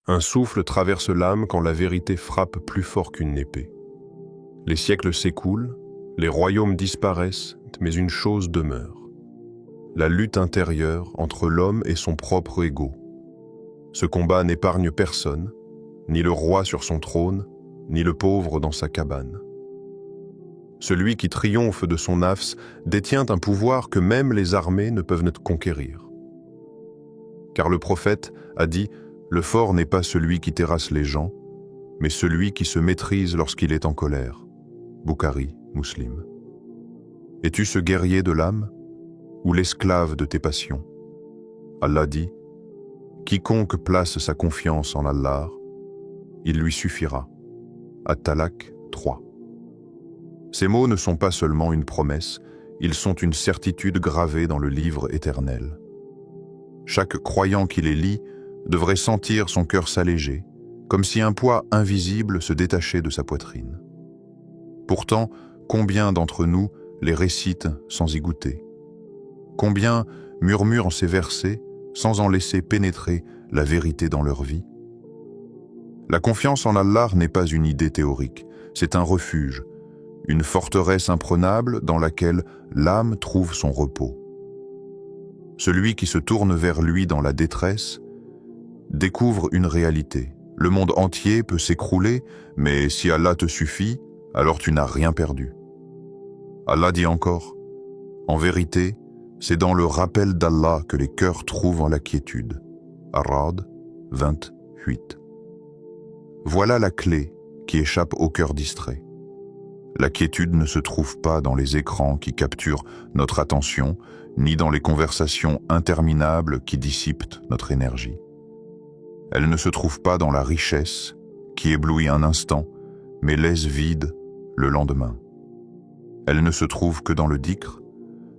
Un souffle traverse l'âme quand la vérité frappe plus fort qu'une épée. Les siècles s'écoulent, les royaumes disparaissent, mais une chose demeure. La lutte intérieure entre l'homme et son propre ego. Ce combat n'épargne personne, ni le roi sur son trône, ni le pauvre dans sa cabane. Celui qui triomphe de son nafs détient un pouvoir que même les armées ne peuvent ne conquérir. Car le prophète a dit « Le fort n'est pas celui qui terrasse les gens, mais celui qui se maîtrise lorsqu'il est en colère. » Bukhari, Muslim. Es-tu ce guerrier de l'âme ou l'esclave de tes passions? Allah dit « Quiconque place sa confiance en Allah, il lui suffira. » At-Talaq 3. Ces mots ne sont pas seulement une promesse, ils sont une certitude gravée dans le livre éternel. Chaque croyant qui les lit devrait sentir son cœur s'alléger, comme si un poids invisible se détachait de sa poitrine. Pourtant, combien d'entre nous les récitent sans y goûter? Combien murmurent ces versets sans en laisser pénétrer la vérité dans leur vie? La confiance en Allah n'est pas une idée théorique, c'est un refuge, une forteresse imprenable dans laquelle l'âme trouve son repos. Celui qui se tourne vers lui dans la détresse découvre une réalité. Le monde entier peut s'écrouler, mais si Allah te suffit, alors tu n'as rien perdu. Allah dit encore, « En vérité, c'est dans le rappel d'Allah que les cœurs trouvent la quiétude. » Ar-Ra'd 28. Voilà la clé qui échappe au cœur distrait. La quiétude ne se trouve pas dans les écrans qui capturent notre attention, ni dans les conversations interminables qui dissipent notre énergie. Elle ne se trouve pas dans la richesse qui éblouit un instant, mais laisse vide le lendemain. Elle ne se trouve que dans le dhikr,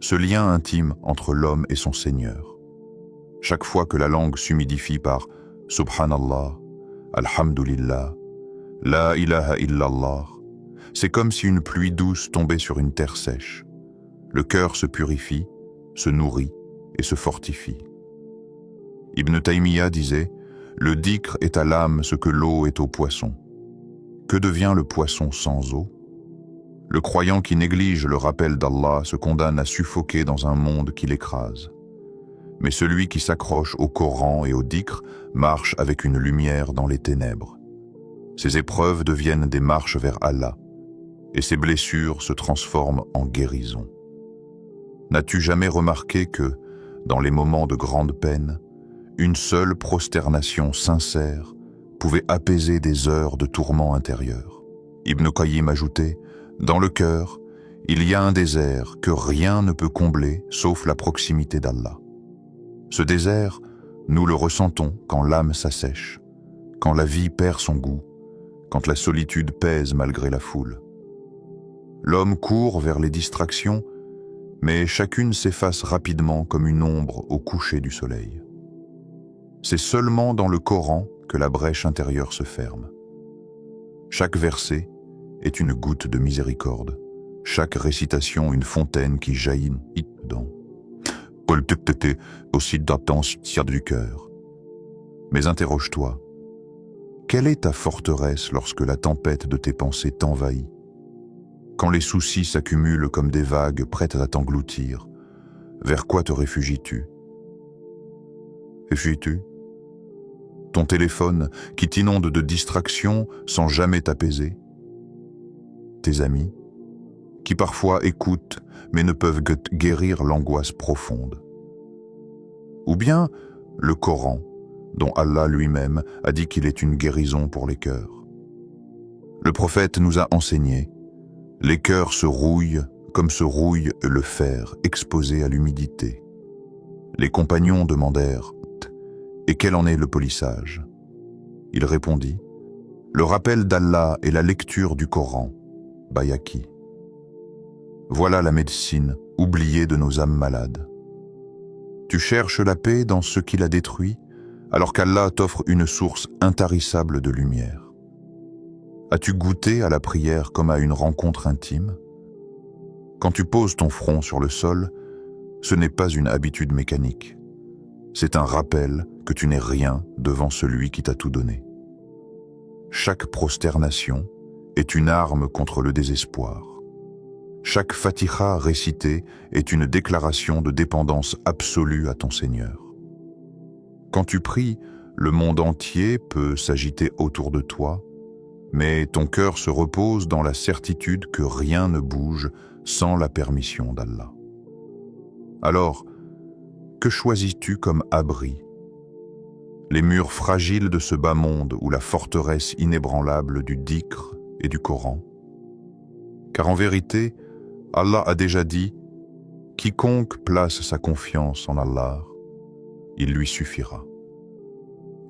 ce lien intime entre l'homme et son Seigneur. Chaque fois que la langue s'humidifie par « Subhanallah »,« Alhamdulillah »,« La ilaha illallah », c'est comme si une pluie douce tombait sur une terre sèche. Le cœur se purifie, se nourrit et se fortifie. Ibn Taymiyyah disait « Le dhikr est à l'âme ce que l'eau est au poisson. » Que devient le poisson sans eau? Le croyant qui néglige le rappel d'Allah se condamne à suffoquer dans un monde qui l'écrase. Mais celui qui s'accroche au Coran et au dhikr marche avec une lumière dans les ténèbres. Ses épreuves deviennent des marches vers Allah, et ses blessures se transforment en guérison. N'as-tu jamais remarqué que, dans les moments de grande peine, une seule prosternation sincère pouvait apaiser des heures de tourments intérieurs? Ibn Qayyim ajoutait, « Dans le cœur, il y a un désert que rien ne peut combler sauf la proximité d'Allah. Ce désert, nous le ressentons quand l'âme s'assèche, quand la vie perd son goût, quand la solitude pèse malgré la foule. L'homme court vers les distractions, mais chacune s'efface rapidement comme une ombre au coucher du soleil. C'est seulement dans le Coran que la brèche intérieure se ferme. Chaque verset est une goutte de miséricorde, chaque récitation une fontaine qui jaillit dedans. Aussi d'attention du cœur. Mais interroge-toi, quelle est ta forteresse lorsque la tempête de tes pensées t'envahit? Quand les soucis s'accumulent comme des vagues prêtes à t'engloutir, vers quoi te réfugies-tu? Ton téléphone qui t'inonde de distractions sans jamais t'apaiser? Tes amis, qui parfois écoutent mais ne peuvent guérir l'angoisse profonde? Ou bien le Coran, dont Allah lui-même a dit qu'il est une guérison pour les cœurs. Le prophète nous a enseigné, les cœurs se rouillent comme se rouille le fer exposé à l'humidité. Les compagnons demandèrent, « Et quel en est le polissage ?» Il répondit, « Le rappel d'Allah et la lecture du Coran, Bayaki. » Voilà la médecine oubliée de nos âmes malades. Tu cherches la paix dans ce qui la détruit, alors qu'Allah t'offre une source intarissable de lumière. As-tu goûté à la prière comme à une rencontre intime? Quand tu poses ton front sur le sol, ce n'est pas une habitude mécanique. C'est un rappel que tu n'es rien devant celui qui t'a tout donné. Chaque prosternation est une arme contre le désespoir. Chaque Fatiha récitée est une déclaration de dépendance absolue à ton Seigneur. Quand tu pries, le monde entier peut s'agiter autour de toi, mais ton cœur se repose dans la certitude que rien ne bouge sans la permission d'Allah. Alors, que choisis-tu comme abri? Les murs fragiles de ce bas monde ou la forteresse inébranlable du dhikr et du Coran? Car en vérité, Allah a déjà dit « Quiconque place sa confiance en Allah, il lui suffira. »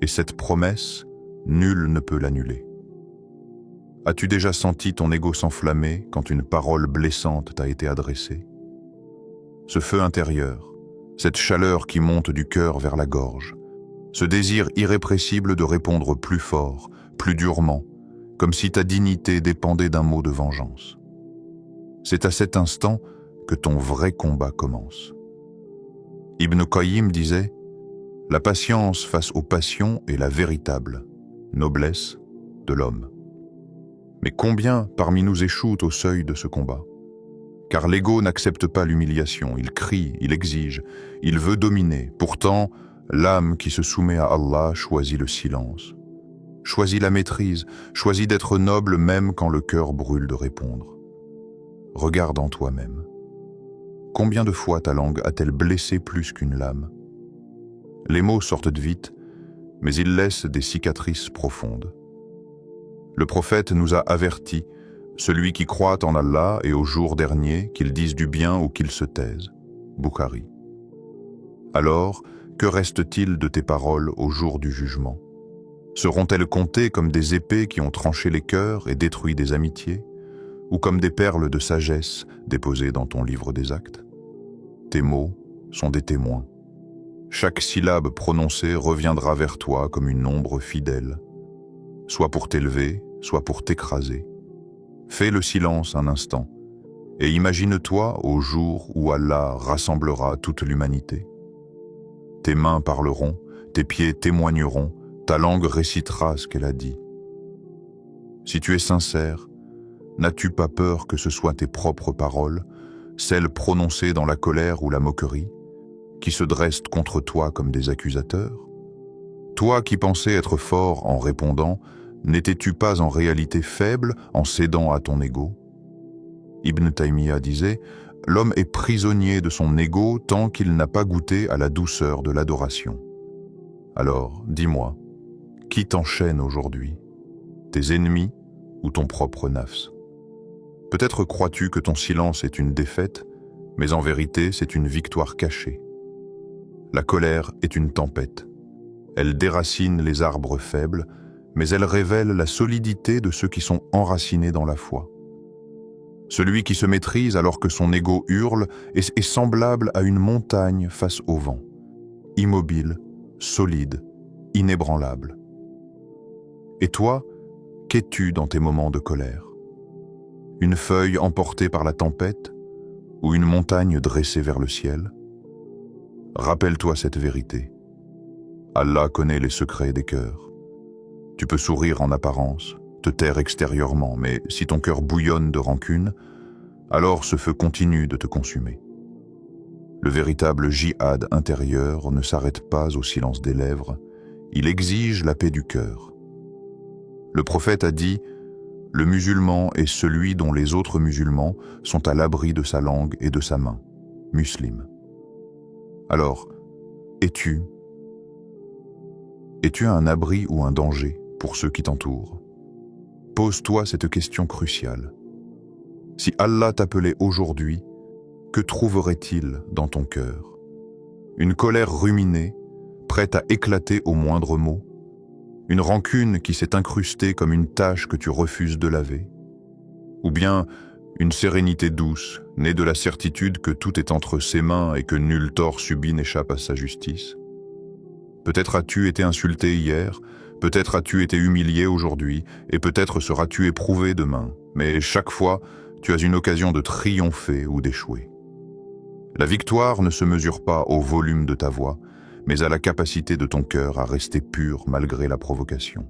Et cette promesse, nul ne peut l'annuler. As-tu déjà senti ton ego s'enflammer quand une parole blessante t'a été adressée? Ce feu intérieur, cette chaleur qui monte du cœur vers la gorge, ce désir irrépressible de répondre plus fort, plus durement, comme si ta dignité dépendait d'un mot de vengeance. C'est à cet instant que ton vrai combat commence. Ibn Qayyim disait « La patience face aux passions est la véritable noblesse de l'homme. » Mais combien parmi nous échouent au seuil de ce combat? Car l'ego n'accepte pas l'humiliation, il crie, il exige, il veut dominer. Pourtant, l'âme qui se soumet à Allah choisit le silence, choisit la maîtrise, choisit d'être noble même quand le cœur brûle de répondre. Regarde en toi-même. Combien de fois ta langue a-t-elle blessé plus qu'une lame? Les mots sortent vite, mais ils laissent des cicatrices profondes. Le prophète nous a avertis, celui qui croit en Allah et au jour dernier, qu'il dise du bien ou qu'il se taise. Bukhari. Alors, que reste-t-il de tes paroles au jour du jugement? Seront-elles comptées comme des épées qui ont tranché les cœurs et détruit des amitiés, ou comme des perles de sagesse déposées dans ton livre des actes? Tes mots sont des témoins. Chaque syllabe prononcée reviendra vers toi comme une ombre fidèle, soit pour t'élever, soit pour t'écraser. Fais le silence un instant, et imagine-toi au jour où Allah rassemblera toute l'humanité. Tes mains parleront, tes pieds témoigneront, ta langue récitera ce qu'elle a dit. Si tu es sincère, n'as-tu pas peur que ce soient tes propres paroles, celles prononcées dans la colère ou la moquerie, qui se dressent contre toi comme des accusateurs? Toi qui pensais être fort en répondant, n'étais-tu pas en réalité faible en cédant à ton ego? Ibn Taymiyyah disait « L'homme est prisonnier de son ego tant qu'il n'a pas goûté à la douceur de l'adoration. » Alors, dis-moi, qui t'enchaîne aujourd'hui? Tes ennemis ou ton propre nafs? Peut-être crois-tu que ton silence est une défaite, mais en vérité c'est une victoire cachée. La colère est une tempête. Elle déracine les arbres faibles, mais elle révèle la solidité de ceux qui sont enracinés dans la foi. Celui qui se maîtrise alors que son ego hurle est semblable à une montagne face au vent, immobile, solide, inébranlable. Et toi, qu'es-tu dans tes moments de colère? Une feuille emportée par la tempête ou une montagne dressée vers le ciel? Rappelle-toi cette vérité. Allah connaît les secrets des cœurs. Tu peux sourire en apparence, te taire extérieurement, mais si ton cœur bouillonne de rancune, alors ce feu continue de te consumer. Le véritable djihad intérieur ne s'arrête pas au silence des lèvres, il exige la paix du cœur. Le prophète a dit « Le musulman est celui dont les autres musulmans sont à l'abri de sa langue et de sa main. » Muslim. Alors, es-tu un abri ou un danger pour ceux qui t'entourent? Pose-toi cette question cruciale. Si Allah t'appelait aujourd'hui, que trouverait-il dans ton cœur? Une colère ruminée, prête à éclater au moindre mot? Une rancune qui s'est incrustée comme une tache que tu refuses de laver? Ou bien une sérénité douce, née de la certitude que tout est entre ses mains et que nul tort subi n'échappe à sa justice? Peut-être as-tu été insulté hier, peut-être as-tu été humilié aujourd'hui, et peut-être seras-tu éprouvé demain, mais chaque fois, tu as une occasion de triompher ou d'échouer. La victoire ne se mesure pas au volume de ta voix, mais à la capacité de ton cœur à rester pur malgré la provocation.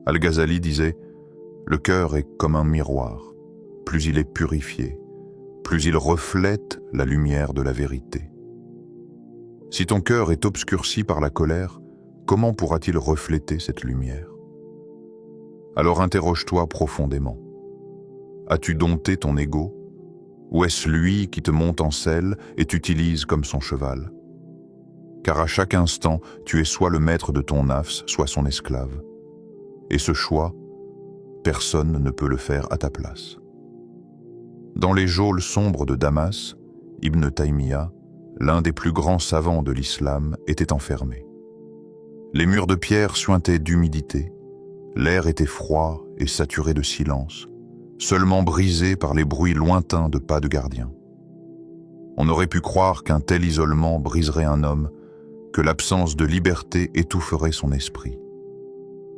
Al-Ghazali disait « Le cœur est comme un miroir. Plus il est purifié, plus il reflète la lumière de la vérité. Si ton cœur est obscurci par la colère, comment pourra-t-il refléter cette lumière? Alors interroge-toi profondément. As-tu dompté ton ego? Ou est-ce lui qui te monte en selle et t'utilise comme son cheval? Car à chaque instant, tu es soit le maître de ton nafs, soit son esclave. Et ce choix, personne ne peut le faire à ta place. Dans les geôles sombres de Damas, Ibn Taymiyyah, l'un des plus grands savants de l'islam, était enfermé. Les murs de pierre suintaient d'humidité, l'air était froid et saturé de silence, seulement brisé par les bruits lointains de pas de gardien. On aurait pu croire qu'un tel isolement briserait un homme, que l'absence de liberté étoufferait son esprit.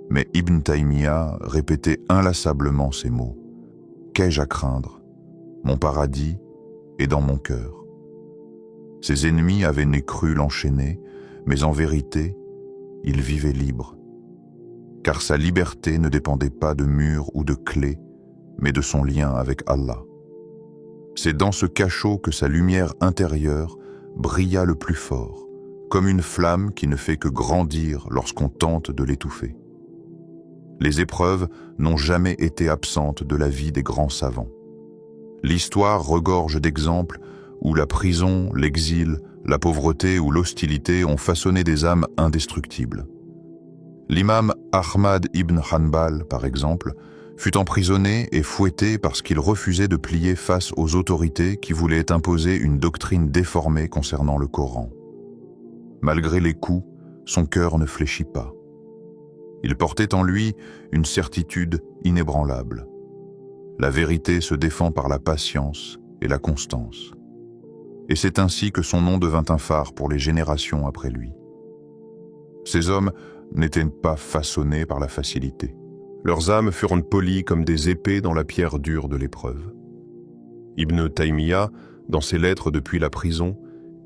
Mais Ibn Taymiyyah répétait inlassablement ces mots. « Qu'ai-je à craindre? Mon paradis est dans mon cœur. » Ses ennemis avaient cru l'enchaîner, mais en vérité, il vivait libre. Car sa liberté ne dépendait pas de murs ou de clés, mais de son lien avec Allah. C'est dans ce cachot que sa lumière intérieure brilla le plus fort, comme une flamme qui ne fait que grandir lorsqu'on tente de l'étouffer. Les épreuves n'ont jamais été absentes de la vie des grands savants. L'histoire regorge d'exemples où la prison, l'exil, la pauvreté ou l'hostilité ont façonné des âmes indestructibles. L'imam Ahmad ibn Hanbal, par exemple, fut emprisonné et fouetté parce qu'il refusait de plier face aux autorités qui voulaient imposer une doctrine déformée concernant le Coran. Malgré les coups, son cœur ne fléchit pas. Il portait en lui une certitude inébranlable. La vérité se défend par la patience et la constance. Et c'est ainsi que son nom devint un phare pour les générations après lui. Ces hommes n'étaient pas façonnés par la facilité. Leurs âmes furent polies comme des épées dans la pierre dure de l'épreuve. Ibn Taymiyyah, dans ses lettres depuis la prison,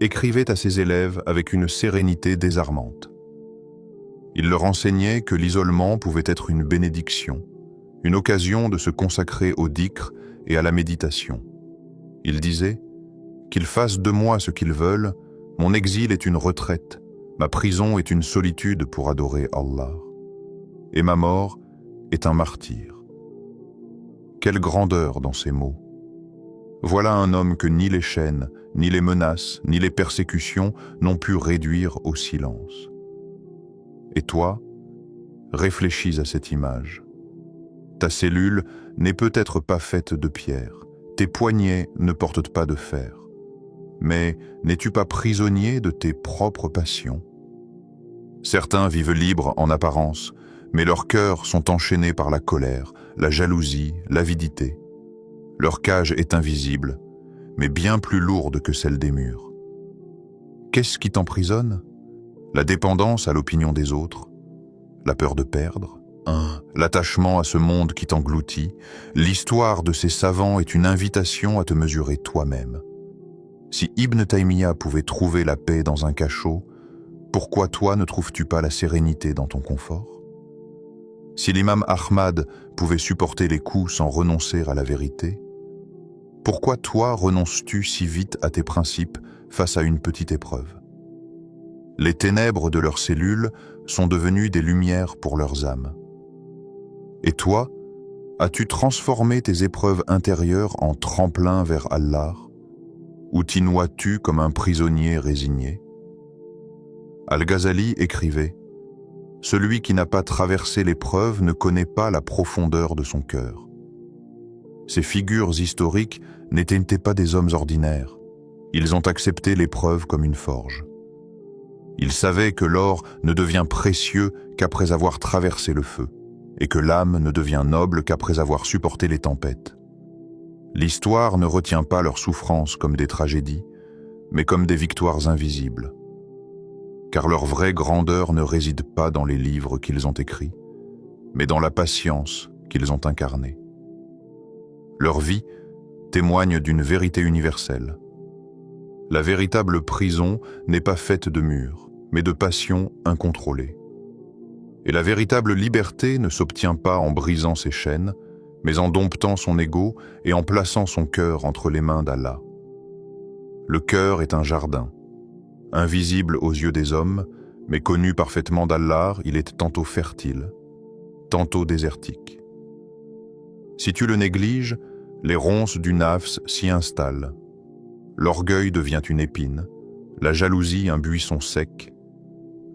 écrivait à ses élèves avec une sérénité désarmante. Il leur enseignait que l'isolement pouvait être une bénédiction, une occasion de se consacrer au dhikr et à la méditation. Il disait « Qu'ils fassent de moi ce qu'ils veulent, mon exil est une retraite, ma prison est une solitude pour adorer Allah. Et ma mort est un martyr. » Quelle grandeur dans ces mots! Voilà un homme que ni les chaînes, ni les menaces, ni les persécutions n'ont pu réduire au silence. Et toi, réfléchis à cette image. Ta cellule n'est peut-être pas faite de pierre, tes poignets ne portent pas de fer. Mais n'es-tu pas prisonnier de tes propres passions? Certains vivent libres en apparence, mais leurs cœurs sont enchaînés par la colère, la jalousie, l'avidité. Leur cage est invisible, mais bien plus lourde que celle des murs. Qu'est-ce qui t'emprisonne? La dépendance à l'opinion des autres, la peur de perdre, l'attachement à ce monde qui t'engloutit. L'histoire de ces savants est une invitation à te mesurer toi-même. Si Ibn Taymiyyah pouvait trouver la paix dans un cachot, pourquoi toi ne trouves-tu pas la sérénité dans ton confort? Si l'imam Ahmad pouvait supporter les coups sans renoncer à la vérité, pourquoi toi renonces-tu si vite à tes principes face à une petite épreuve? Les ténèbres de leurs cellules sont devenues des lumières pour leurs âmes. Et toi, as-tu transformé tes épreuves intérieures en tremplin vers Allah, ou t'y noies-tu comme un prisonnier résigné? Al-Ghazali écrivait « Celui qui n'a pas traversé l'épreuve ne connaît pas la profondeur de son cœur. » Ces figures historiques n'étaient pas des hommes ordinaires. Ils ont accepté l'épreuve comme une forge. Ils savaient que l'or ne devient précieux qu'après avoir traversé le feu, et que l'âme ne devient noble qu'après avoir supporté les tempêtes. L'histoire ne retient pas leurs souffrances comme des tragédies, mais comme des victoires invisibles. Car leur vraie grandeur ne réside pas dans les livres qu'ils ont écrits, mais dans la patience qu'ils ont incarnée. Leur vie témoigne d'une vérité universelle. La véritable prison n'est pas faite de murs, mais de passion incontrôlée. Et la véritable liberté ne s'obtient pas en brisant ses chaînes, mais en domptant son ego et en plaçant son cœur entre les mains d'Allah. Le cœur est un jardin. Invisible aux yeux des hommes, mais connu parfaitement d'Allah, il est tantôt fertile, tantôt désertique. Si tu le négliges, les ronces du nafs s'y installent. L'orgueil devient une épine, la jalousie un buisson sec,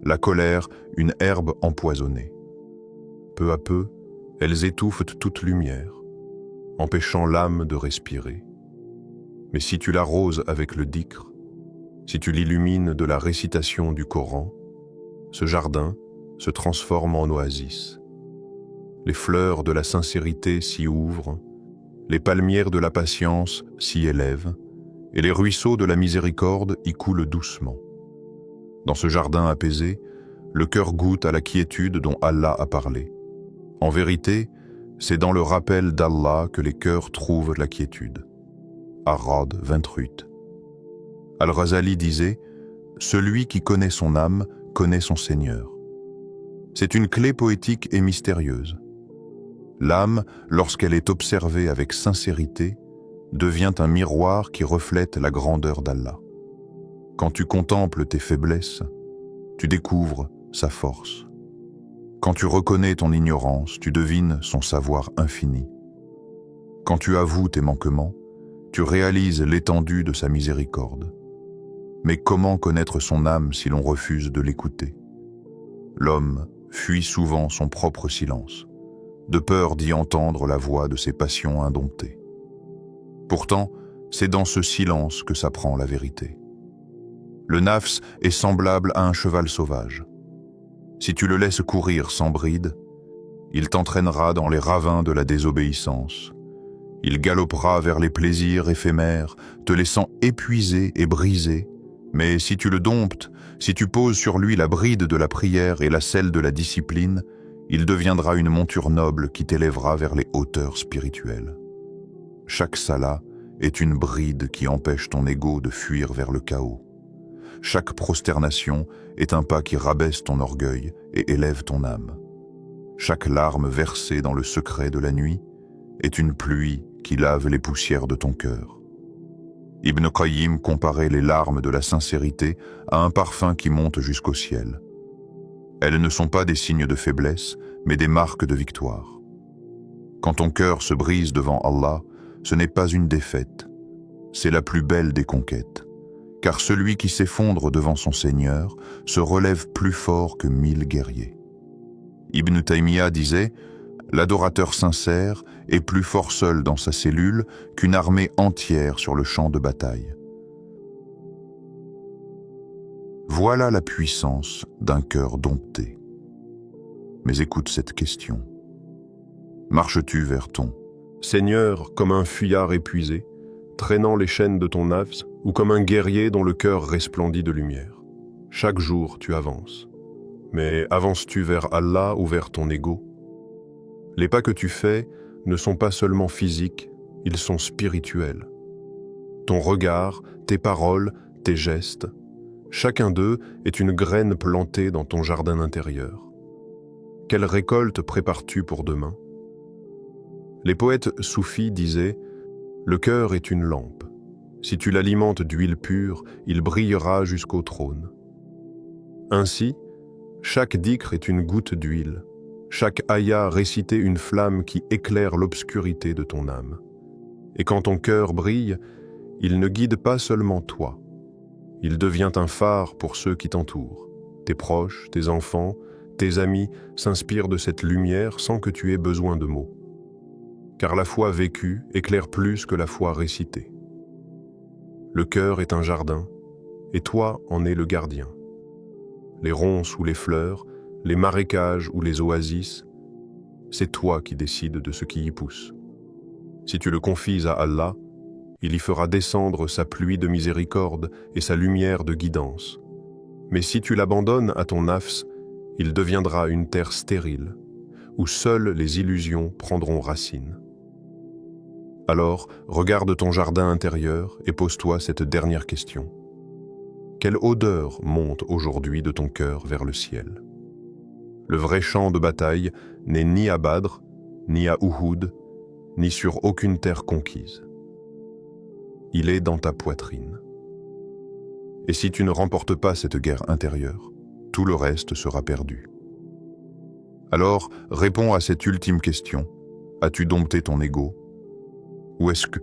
la colère une herbe empoisonnée. Peu à peu, elles étouffent toute lumière, empêchant l'âme de respirer. Mais si tu l'arroses avec le dhikr, si tu l'illumines de la récitation du Coran, ce jardin se transforme en oasis. Les fleurs de la sincérité s'y ouvrent, les palmières de la patience s'y élèvent, et les ruisseaux de la miséricorde y coulent doucement. Dans ce jardin apaisé, le cœur goûte à la quiétude dont Allah a parlé. En vérité, c'est dans le rappel d'Allah que les cœurs trouvent la quiétude. Ar-Ra'd 28. Al-Ghazali disait « Celui qui connaît son âme connaît son Seigneur ». C'est une clé poétique et mystérieuse. L'âme, lorsqu'elle est observée avec sincérité, devient un miroir qui reflète la grandeur d'Allah. Quand tu contemples tes faiblesses, tu découvres sa force. Quand tu reconnais ton ignorance, tu devines son savoir infini. Quand tu avoues tes manquements, tu réalises l'étendue de sa miséricorde. Mais comment connaître son âme si l'on refuse de l'écouter? L'homme fuit souvent son propre silence, de peur d'y entendre la voix de ses passions indomptées. Pourtant, c'est dans ce silence que s'apprend la vérité. Le nafs est semblable à un cheval sauvage. Si tu le laisses courir sans bride, il t'entraînera dans les ravins de la désobéissance. Il galopera vers les plaisirs éphémères, te laissant épuisé et brisé. Mais si tu le domptes, si tu poses sur lui la bride de la prière et la selle de la discipline, il deviendra une monture noble qui t'élèvera vers les hauteurs spirituelles. Chaque salat est une bride qui empêche ton ego de fuir vers le chaos. Chaque prosternation est un pas qui rabaisse ton orgueil et élève ton âme. Chaque larme versée dans le secret de la nuit est une pluie qui lave les poussières de ton cœur. Ibn Qayyim comparait les larmes de la sincérité à un parfum qui monte jusqu'au ciel. Elles ne sont pas des signes de faiblesse, mais des marques de victoire. Quand ton cœur se brise devant Allah, ce n'est pas une défaite, c'est la plus belle des conquêtes. Car celui qui s'effondre devant son Seigneur se relève plus fort que 1000 guerriers. Ibn Taymiyyah disait « L'adorateur sincère est plus fort seul dans sa cellule qu'une armée entière sur le champ de bataille. » Voilà la puissance d'un cœur dompté. Mais écoute cette question. Marches-tu vers ton Seigneur, comme un fuyard épuisé, traînant les chaînes de ton nafs, ou comme un guerrier dont le cœur resplendit de lumière? Chaque jour, tu avances. Mais avances-tu vers Allah ou vers ton ego? Les pas que tu fais ne sont pas seulement physiques, ils sont spirituels. Ton regard, tes paroles, tes gestes, chacun d'eux est une graine plantée dans ton jardin intérieur. Quelle récolte prépares-tu pour demain? Les poètes soufis disaient « Le cœur est une lampe. Si tu l'alimentes d'huile pure, il brillera jusqu'au trône. » Ainsi, chaque dhikr est une goutte d'huile, chaque ayah récité une flamme qui éclaire l'obscurité de ton âme. Et quand ton cœur brille, il ne guide pas seulement toi. Il devient un phare pour ceux qui t'entourent. Tes proches, tes enfants, tes amis s'inspirent de cette lumière sans que tu aies besoin de mots. Car la foi vécue éclaire plus que la foi récitée. Le cœur est un jardin, et toi en es le gardien. Les ronces ou les fleurs, les marécages ou les oasis, c'est toi qui décides de ce qui y pousse. Si tu le confies à Allah, il y fera descendre sa pluie de miséricorde et sa lumière de guidance. Mais si tu l'abandonnes à ton nafs, il deviendra une terre stérile, où seules les illusions prendront racine. Alors, regarde ton jardin intérieur et pose-toi cette dernière question. Quelle odeur monte aujourd'hui de ton cœur vers le ciel? Le vrai champ de bataille n'est ni à Badr, ni à Uhud, ni sur aucune terre conquise. Il est dans ta poitrine. Et si tu ne remportes pas cette guerre intérieure, tout le reste sera perdu. Alors, réponds à cette ultime question. As-tu dompté ton ego? Ou est-ce que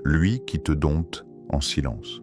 lui qui te dompte en silence?